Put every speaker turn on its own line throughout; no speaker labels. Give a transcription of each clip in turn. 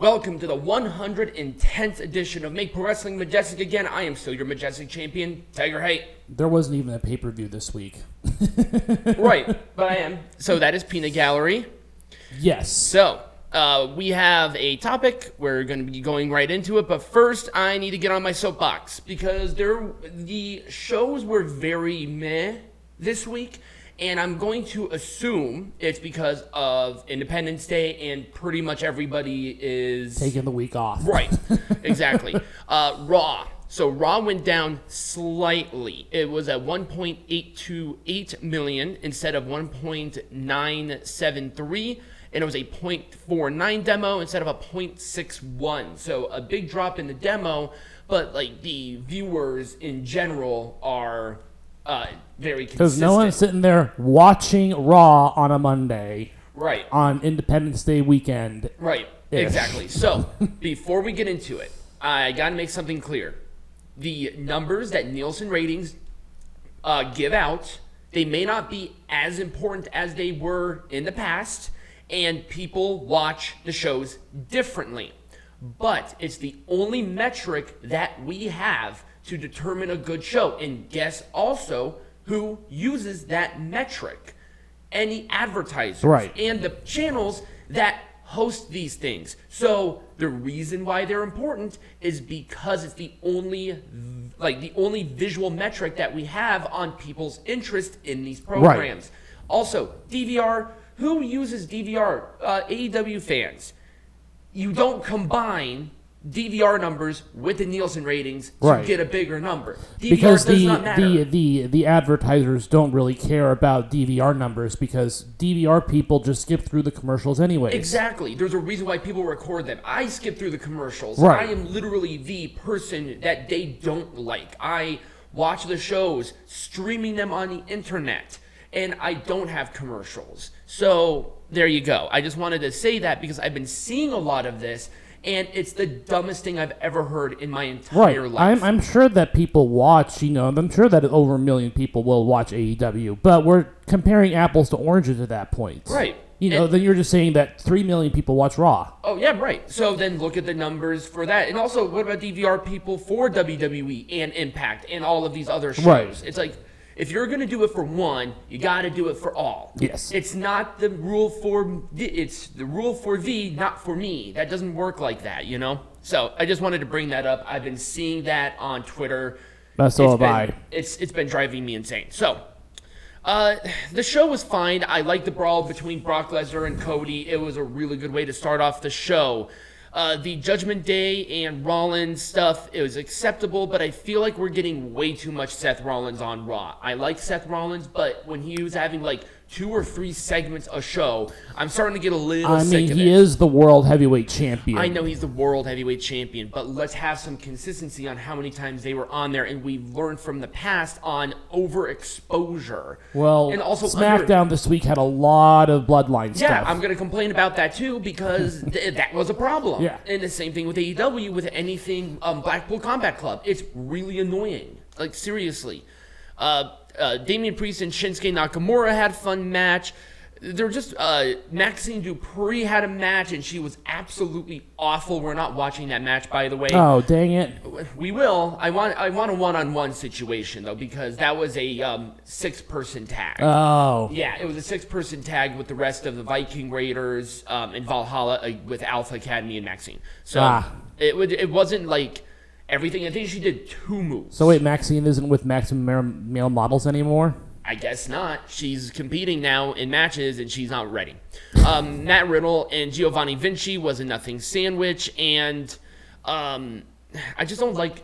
Welcome to the 110th edition of Make Pro Wrestling Majestic again. I am still your Majestic champion, Tigerhite.
There wasn't even a pay-per-view this week.
Right, but I am. So that is Peanut Gallery.
Yes.
So, we have a topic. We're going to be going right into it. But first, I need to get on my soapbox because the shows were very meh this week. And I'm going to assume it's because of Independence Day and pretty much everybody is...
taking the week off.
Right, exactly. Raw. So Raw went down slightly. It was at 1.828 million instead of 1.973. And it was a 0.49 demo instead of a 0.61. So a big drop in the demo, but like the viewers in general are... very consistent.
Because no one's sitting there watching Raw on a Monday.
Right.
On Independence Day weekend.
Right. Exactly. So, before we get into it, I got to make something clear. The numbers that Nielsen ratings give out, they may not be as important as they were in the past, and people watch the shows differently. But it's the only metric that we have to determine a good show. And guess also who uses that metric? Any advertisers.
Right.
And the channels that host these things. So the reason why they're important is because it's the only visual metric that we have on people's interest in these programs. Right. Also, DVR. Who uses DVR? AEW fans. You don't combine DVR numbers with the Nielsen ratings to get a bigger number. DVR
because
does not matter.
the advertisers don't really care about DVR numbers because DVR people just skip through the commercials anyways.
Exactly. There's a reason why people record them. I skip through the commercials.
Right.
I am literally the person that they don't like. I watch the shows, streaming them on the internet, and I don't have commercials. So there you go. I just wanted to say that because I've been seeing a lot of this, and it's the dumbest thing I've ever heard in my entire life.
I'm sure that people watch, I'm sure that over 1 million people will watch AEW, but we're comparing apples to oranges at that point.
Right.
Then you're just saying that 3 million people watch Raw.
Oh, yeah, right. So then look at the numbers for that. And also, what about DVR people for WWE and Impact and all of these other shows?
Right.
It's like, if you're going to do it for one, you got to do it for all.
Yes.
It's not the rule for... It's the rule for thee, not for me. That doesn't work like that, So I just wanted to bring that up. I've been seeing that on Twitter.
So have I.
It's been driving me insane. So, the show was fine. I liked the brawl between Brock Lesnar and Cody. It was a really good way to start off the show. The Judgment Day and Rollins stuff, it was acceptable, but I feel like we're getting way too much Seth Rollins on Raw. I like Seth Rollins, but when he was having like 2 or 3 segments a show, I'm starting to get a little sick of it.
He is the World Heavyweight Champion.
I know he's the World Heavyweight Champion, but let's have some consistency on how many times they were on there, and we've learned from the past on overexposure.
Well, and also Smackdown this week had a lot of bloodline stuff.
Yeah, I'm going to complain about that too, because that was a problem.
Yeah.
And the same thing with AEW, with anything Blackpool Combat Club. It's really annoying. Like, seriously. Damian Priest and Shinsuke Nakamura had a fun match. They're just Maxine Dupree had a match, and she was absolutely awful. We're not watching that match, by the way.
Oh, dang it!
We will. I want a one-on-one situation though, because that was a 6-person tag.
Oh,
yeah, it was a 6-person tag with the rest of the Viking Raiders and Valhalla with Alpha Academy and Maxine. So it wasn't like everything. I think she did 2 moves.
So wait, Maxine isn't with Maximum Male Models anymore?
I guess not. She's competing now in matches, and she's not ready. Matt Riddle and Giovanni Vinci was a nothing sandwich, and I just don't like...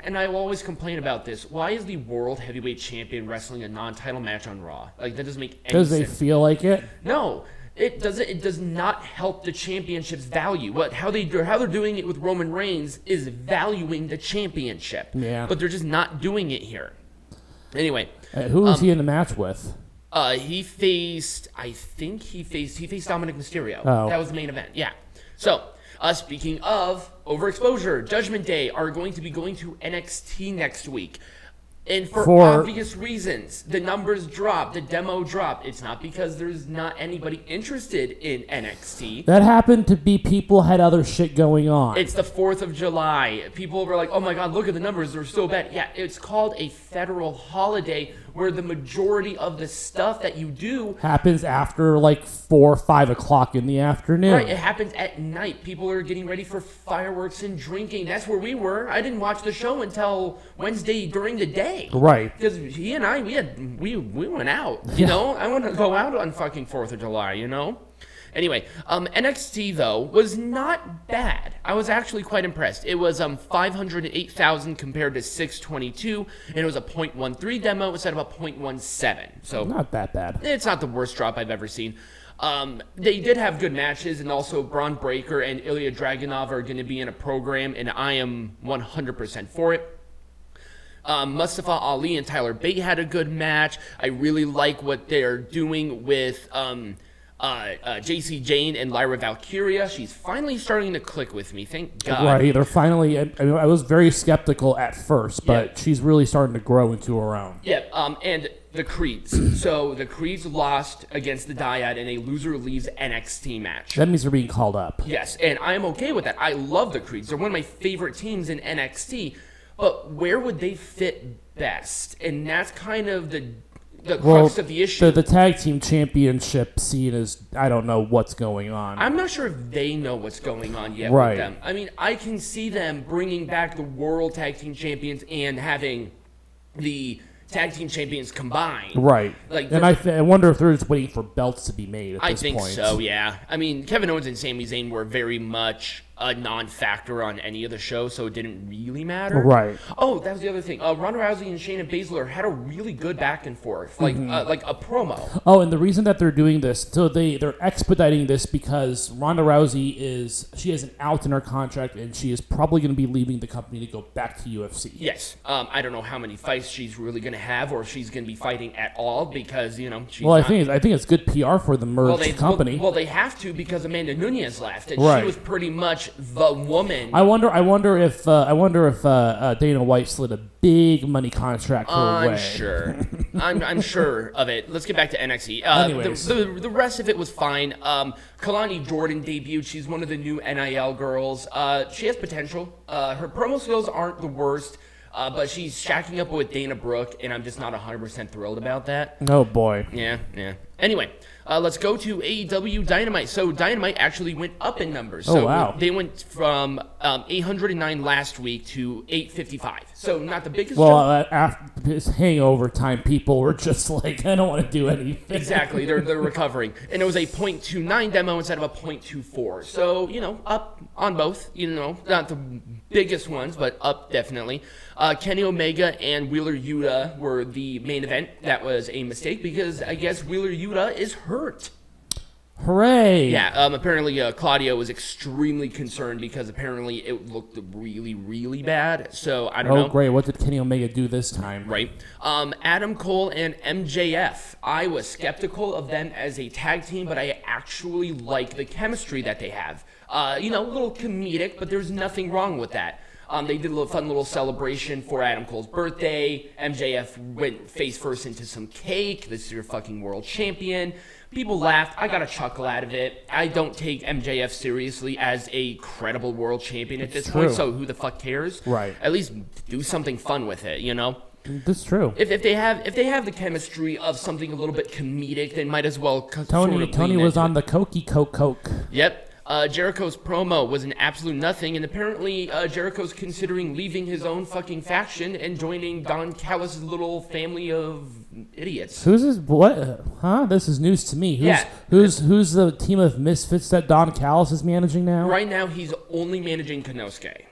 And I will always complain about this. Why is the World Heavyweight Champion wrestling a non-title match on Raw? Like, that doesn't make any sense.
Does they feel like it?
No. It does not help the championship's value. How they're doing it with Roman Reigns is valuing the championship.
Yeah.
But they're just not doing it here. Anyway.
Who was he in the match with?
He faced Dominic Mysterio.
Oh.
That was the main event. Yeah. So, speaking of overexposure, Judgment Day are going to be going to NXT next week. And for obvious reasons, the numbers drop, the demo drop. It's not because there's not anybody interested in NXT.
That happened to be people had other shit going on.
It's the 4th of July. People were like, oh my God, look at the numbers. They're so bad. Yeah, it's called a federal holiday where the majority of the stuff that you do
happens after like 4 or 5 o'clock in the afternoon.
Right, it happens at night. People are getting ready for fireworks and drinking. That's where we were. I didn't watch the show until Wednesday during the day.
Right.
Because he and I, we went out, you know? I want to go out on fucking 4th of July, you know? Anyway, NXT, though, was not bad. I was actually quite impressed. It was 508,000 compared to 622, and it was a .13 demo instead of a .17. So
not that bad.
It's not the worst drop I've ever seen. They did have good matches, and also Braun Breaker and Ilya Dragunov are going to be in a program, and I am 100% for it. Mustafa Ali and Tyler Bate had a good match. I really like what they're doing with JC Jane and Lyra Valkyria. She's finally starting to click with me. Thank God.
Right, they're finally. I was very skeptical at first, but she's really starting to grow into her own.
Yeah, and the Creeds. So the Creeds lost against the Dyad in a loser leaves NXT match.
That means they're being called up.
Yes, and I'm okay with that. I love the Creeds. They're one of my favorite teams in NXT. But where would they fit best? And that's kind of the crux of the issue.
The tag team championship scene is, I don't know what's going on.
I'm not sure if they know what's going on yet
with
them. I mean, I can see them bringing back the World Tag Team Champions and having the Tag Team Champions combined.
Right. And I wonder if they're just waiting for belts to be made at this point.
I think so, yeah. I mean, Kevin Owens and Sami Zayn were very much a non-factor on any of the show, so it didn't really matter.
Right.
Oh, that was the other thing. Ronda Rousey and Shayna Baszler had a really good back and forth, like a promo.
Oh, and the reason that they're doing this, so they're expediting this because Ronda Rousey she has an out in her contract, and she is probably going to be leaving the company to go back to UFC.
Yes. I don't know how many fights she's really going to have, or if she's going to be fighting at all, because she's
I think it's good PR for the merged company.
Well, they have to because Amanda Nunes left, and she was pretty much the woman.
I wonder if Dana White slid a big money contract her way.
I'm sure. I'm sure of it. Let's get back to NXT.
Anyways.
The rest of it was fine. Kalani Jordan debuted. She's one of the new NIL girls. She has potential. Her promo skills aren't the worst. But she's shacking up with Dana Brooke, and I'm just not 100% thrilled about that.
Oh, boy.
Yeah. Anyway, let's go to AEW Dynamite. So Dynamite actually went up in numbers. So
wow.
They went from 809 last week to 855. So not the biggest
jump. After this hangover time, people were just like, I don't want to do anything.
Exactly. They're recovering. And it was a .29 demo instead of a .24. So, up on both. Not the biggest ones, but up definitely. Kenny Omega and Wheeler Yuta were the main event. That was a mistake because I guess Wheeler Yuta is hurt.
Hooray!
Yeah, apparently Claudio was extremely concerned because apparently it looked really, really bad. So I don't know.
Oh, great. What did Kenny Omega do this time?
Right. Adam Cole and MJF. I was skeptical of them as a tag team, but I actually like the chemistry that they have. A little comedic, but there's nothing wrong with that. They did a fun little celebration for Adam Cole's birthday. MJF went face first into some cake. This is your fucking world champion. People laughed. I got a chuckle out of it. I don't take MJF seriously as a credible world champion at this point, so who the fuck cares?
Right.
At least do something fun with it,
That's true.
If they have the chemistry of something a little bit comedic, they might as well.
Tony was on the Coke.
Yep. Jericho's promo was an absolute nothing, and apparently Jericho's considering leaving his own fucking faction and joining Don Callis' little family of idiots.
Who's this? What? Huh? This is news to me. Who's the team of misfits that Don Callis is managing now?
Right now, he's only managing Konosuke.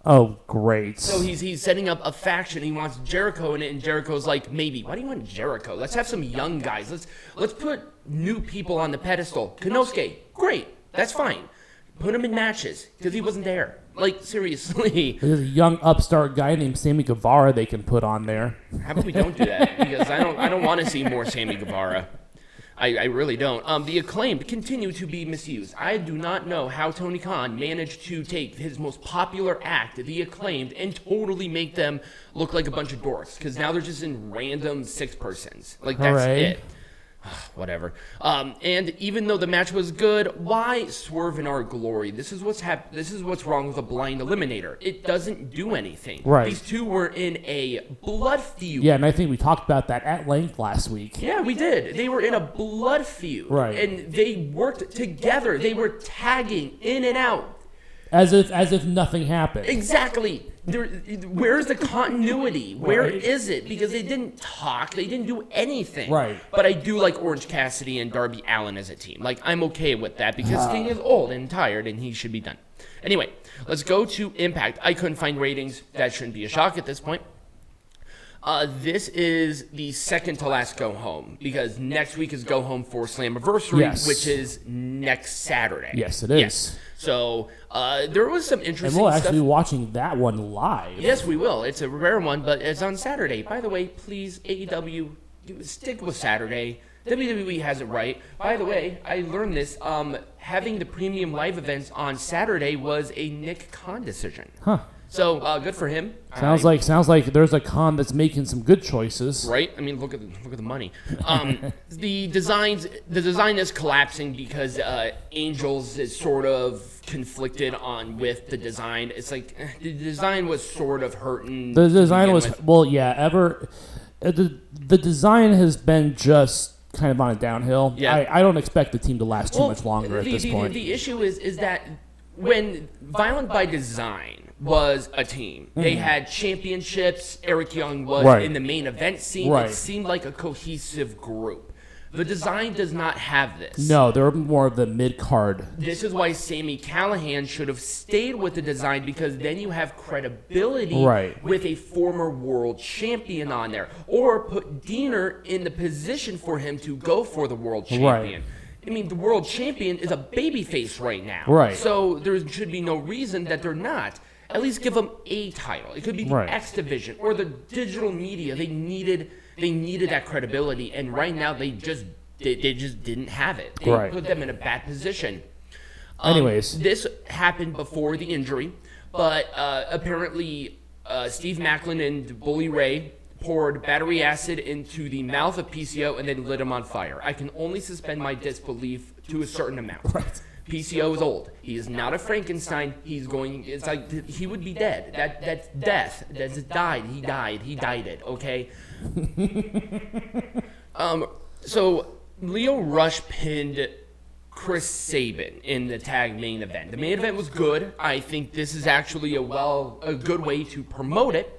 Oh, great.
So he's setting up a faction. He wants Jericho in it, and Jericho's like, maybe. Why do you want Jericho? Let's have some young guys. Let's put new people on the pedestal. Konosuke, great. That's fine. Put him in matches because he wasn't there. Like, seriously.
There's a young upstart guy named Sammy Guevara they can put on there.
How about we don't do that? Because I don't want to see more Sammy Guevara. I really don't. The Acclaimed continue to be misused. I do not know how Tony Khan managed to take his most popular act, The Acclaimed, and totally make them look like a bunch of dorks. Because now they're just in random 6-persons. Like, that's it. Whatever. And even though the match was good, why swerve in our glory? This is what's wrong with a blind eliminator. It doesn't do anything.
Right.
These two were in a blood feud.
Yeah, and I think we talked about that at length last week.
Yeah, we did. They were in a blood feud.
Right.
And they worked together. They were tagging in and out.
As if nothing happened.
Exactly. Where's the continuity? Where
Right.
is it? Because they didn't talk. They didn't do anything.
Right.
But I do like Orange Cassidy and Darby Allin as a team. Like, I'm okay with that because Sting is old and tired and he should be done. Anyway, let's go to Impact. I couldn't find ratings. That shouldn't be a shock at this point. This is the second to last go home because next week is go home for Slammiversary,
Yes.
which is next Saturday.
Yes, it is.
So there was some interesting
And we'll
stuff.
actually be watching that one live.
Yes, we will. It's a rare one, but it's on Saturday. By the way, please, AEW, stick with Saturday. WWE has it right. By the way, I learned this. Having the premium live events on Saturday was a Nick Khan decision.
Huh.
So good for him.
Sounds like there's a con that's making some good choices.
Right? I mean, look at the money. The design is collapsing because Angels is sort of conflicted with the design. It's like the design was sort of hurting.
The design was
with.
the design has been just kind of on a downhill.
Yeah.
I don't expect the team to last too much longer at this point.
The issue is that when Violent by Design was a team, they had championships. Eric Young was in the main event scene.
Right.
It seemed like a cohesive group. The design does not have this.
No, they're more of the mid-card.
This is why Sami Callihan should have stayed with the design because then you have credibility with a former world champion on there. Or put Diener in the position for him to go for the world champion. I mean, the world champion is a babyface right now.
Right.
So there should be no reason that they're not. At least give them a title. It could be the X Division or the digital media. They needed that credibility, and right now they just didn't have it. They put them in a bad position.
Anyways,
this happened before the injury, but apparently Steve Macklin and Bully Ray poured battery acid into the mouth of PCO and then lit him on fire. I can only suspend my disbelief to a certain amount. PCO is old. He is not a Frankenstein. It's like he would be dead. That's death. That's died. He died it, okay? So Leo Rush pinned Chris Sabin in the tag main event. The main event was good. I think this is actually a good way to promote it.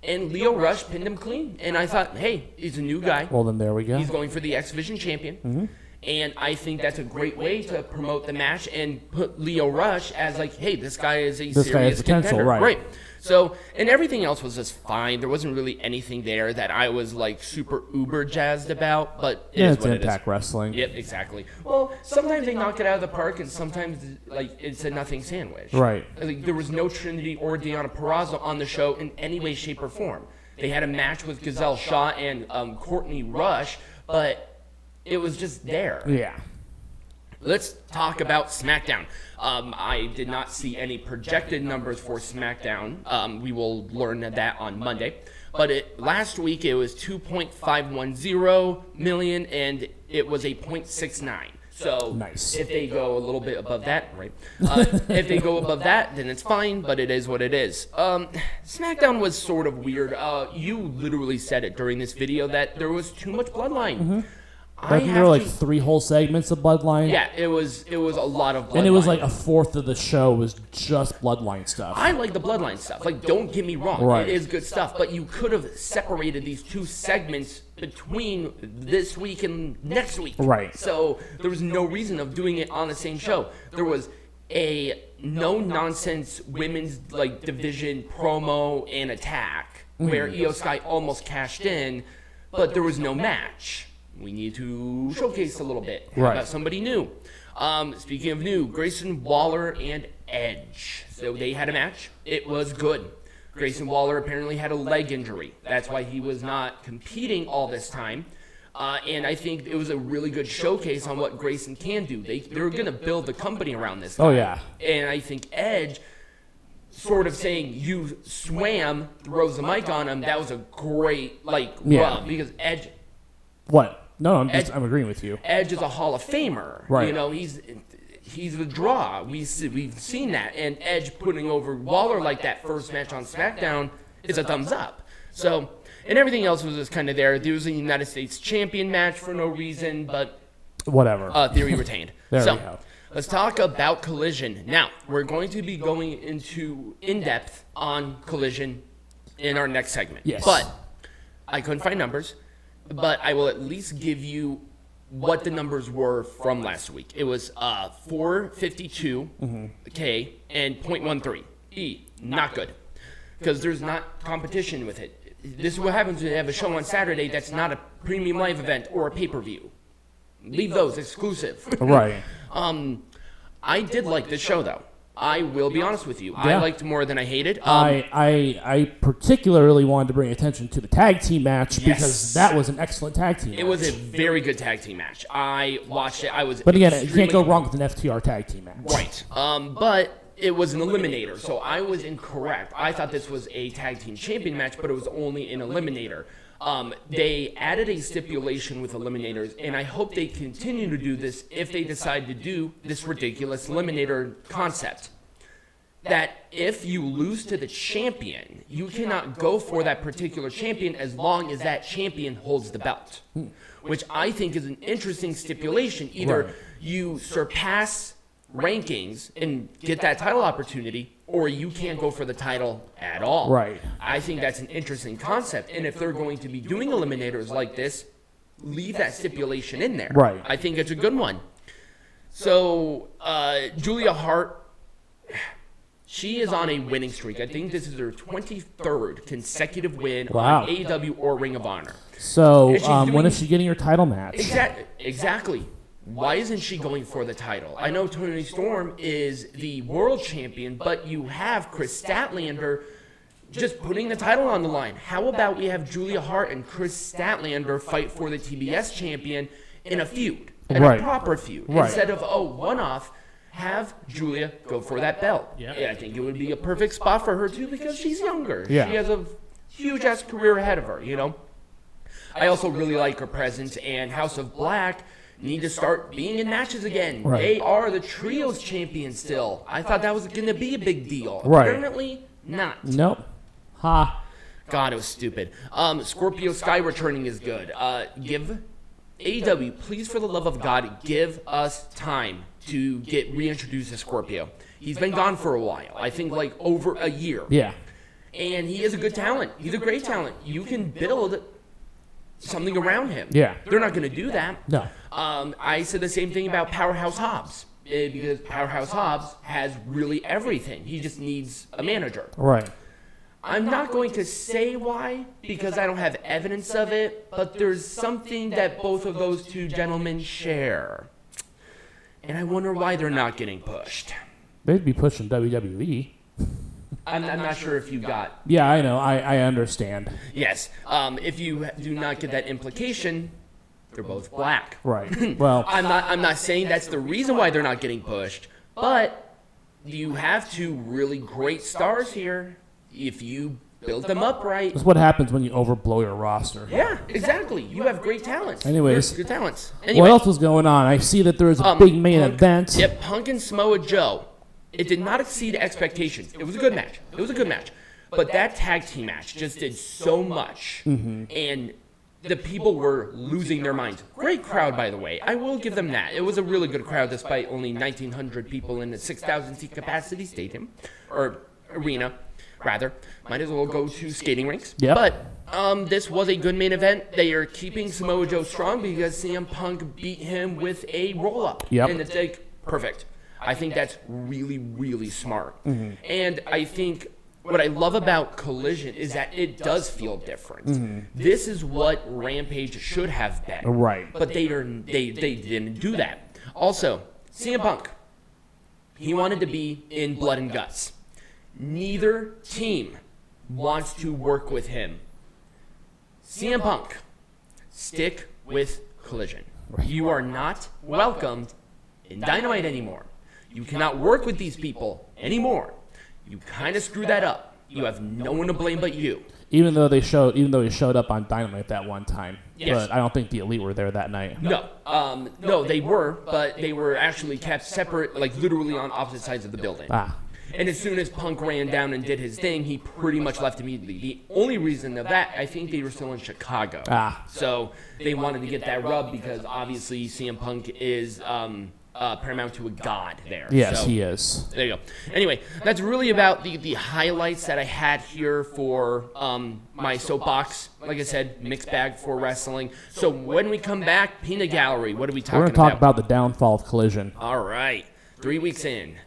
And Leo Rush pinned him clean. And I thought, hey, he's a new guy.
Well, then there we go.
He's going for the X Division champion. Mm-hmm. And I think that's a great way to promote the match and put Leo Rush as like, hey, this guy is a serious contender. Right. So, and everything else was just fine. There wasn't really anything there that I was like super uber jazzed about, but
it's Impact Wrestling.
Yep, exactly. Well, sometimes they knock it out of the park, and sometimes like it's a nothing sandwich.
Right.
Like, there was no Trinity or Deonna Purrazzo on the show in any way, shape, or form. They had a match with Gazelle Shaw and Courtney Rush, but it was just there.
Yeah.
Let's talk about SmackDown. I did not see any projected numbers for SmackDown. We will learn that on Monday. But last week it was 2.510 million, and it was a 0.69. So
nice.
If they go a little bit above that, if they go above that, then it's fine, but it is what it is. SmackDown was sort of weird. You literally said it during this video that there was too much bloodline.
Mm-hmm. I think there were like 3 whole segments of Bloodline.
Yeah, it was a lot of Bloodline.
And it was like a fourth of the show was just Bloodline stuff.
I like the Bloodline stuff. Like, don't get me wrong. It is good stuff. But you could have separated these 2 segments between this week and next week.
Right.
So there was no reason of doing it on the same show. There was a no-nonsense women's like division promo and attack where Io Sky almost cashed in, but there was no match. We need to showcase a little bit. How about somebody new? Speaking of new, Grayson Waller and Edge. So they had a match. It was good. Grayson Waller apparently had a leg injury. That's why he was not competing all this time. And I think it was a really good showcase on what Grayson can do. They're going to build the company around this guy.
Oh, yeah.
And I think Edge sort of saying you swam, throws the mic on him, that was a great, rub. Because Edge...
What? No, I'm agreeing with you.
Edge is a Hall of Famer.
Right.
You know, he's the draw. We've seen that. And Edge putting over Waller like that first match on SmackDown is a thumbs up. So... And everything else was just kind of there. There was a United States Champion match for no reason, but
whatever.
Theory retained.
There we go.
Let's talk about Collision. Now, we're going to be going in depth on Collision in our next segment.
Yes.
But I couldn't find numbers, but I will at least give you what the numbers were from last week. It was 452K and 0.13 E. Not good, because there's not competition with it. This is what happens when you have a show on Saturday that's not a premium live event or a pay-per-view. Leave those exclusive.
Right.
I did like this show, though. I will be honest with you.
Yeah.
I liked more than I hated.
I particularly wanted to bring attention to the tag team match because
Yes.
that was an excellent tag team match.
It was a very good tag team match. I watched it.
But again, you can't go wrong with an FTR tag team match.
Right. But it was an eliminator, so I was incorrect. I thought this was a tag team champion match, but it was only an eliminator. They added a stipulation with eliminators, and I hope they continue to do this if they decide to do this ridiculous eliminator concept. That if you lose to the champion, you cannot go for that particular champion as long as that champion holds the belt. Which I think is an interesting stipulation. Either you surpass rankings and get that title opportunity, or you can't go for the title at all.
Right.
I think that's an interesting concept. And if they're going to be doing eliminators like this, leave that stipulation in there.
Right.
I think it's a good one. So, Julia Hart, she is on a winning streak. I think this is her 23rd consecutive win on AEW or Ring of Honor.
So, when is she getting her title match?
Exactly. Why isn't she going for the title? I know Toni Storm is the world champion, but you have Chris Statlander just putting the title on the line. How about we have Julia Hart and Chris Statlander fight for the TBS champion in a feud, in a proper feud, instead of, one-off, have Julia go for that belt. Yeah, I think it would be a perfect spot for her, too, because she's younger.
Yeah.
She has a huge-ass career ahead of her, you know? I also really like her presence, and House of Black need to start being in matches again.
Right.
They are the trios champions still. I thought that was going to be a big deal.
Right.
Apparently not.
Nope. Ha.
God, it was stupid. Scorpio Sky returning is good. Give AEW, please, for the love of God, give us time to get reintroduced to Scorpio. He's been gone for a while. I think like over a year.
Yeah.
And he is a good talent. He's a great talent. You can build something around him.
Yeah.
They're not going to do that.
No.
I said the same thing about Powerhouse Hobbs, because Powerhouse Hobbs has really everything. He just needs a manager.
Right.
I'm not going to say why, because I don't have evidence of it, but there's something that both of those two gentlemen share. And I wonder why they're not getting pushed.
They'd be pushing WWE.
I'm not sure if you got...
Yeah, I know. I understand.
Yes. If you do not get that implication, they're both black.
Right. Well,
I'm not saying that's the reason why they're not getting pushed, but you have two really great stars here if you build them up right.
that's what happens when you overblow your roster.
Yeah, exactly. You have great talents.
Anyways.
Good talents. Anyway,
What else was going on? I see that there was a big main event.
Yep, Punk and Samoa Joe. It did not exceed expectations. It was a good match. But that tag team match just did so much.
Mm-hmm.
And the people were losing their minds. Great crowd, by the way. I will give them that. It was a really good crowd despite only 1,900 people in a 6,000-seat capacity stadium. Or arena, rather. Might as well go to skating rinks.
Yep.
But this was a good main event. They are keeping Samoa Joe strong because CM Punk beat him with a roll-up.
Yep.
And it's like, perfect. I think that's really, really smart.
Mm-hmm.
And I think what I love about Collision is that it does feel different.
Mm-hmm.
This is what Rampage should have been.
Right.
But they didn't do that. Also, CM Punk, he wanted to be in Blood and Guts. Neither team wants to work with him. CM Punk, stick with Collision. You are not welcomed in Dynamite anymore. You cannot work with these people anymore. You kind of screwed that up. You have no one to blame but you.
Even though he showed up on Dynamite that one time.
Yes.
But I don't think the Elite were there that night.
No. No, they were, but they were actually kept separate, like literally on opposite sides of the building. And as soon as Punk ran down and did his thing, he pretty much left immediately. The only reason of that, I think they were still in Chicago. So they wanted to get that rub because obviously CM Punk is paramount to a god there.
Yes,
so,
he is.
There you go. Anyway, that's really about the highlights that I had here for my soapbox. Like I said, mixed bag for wrestling. So when we come back, Peanut Gallery, what are we talking about?
We're going to talk about the downfall of Collision.
All right. 3 weeks in.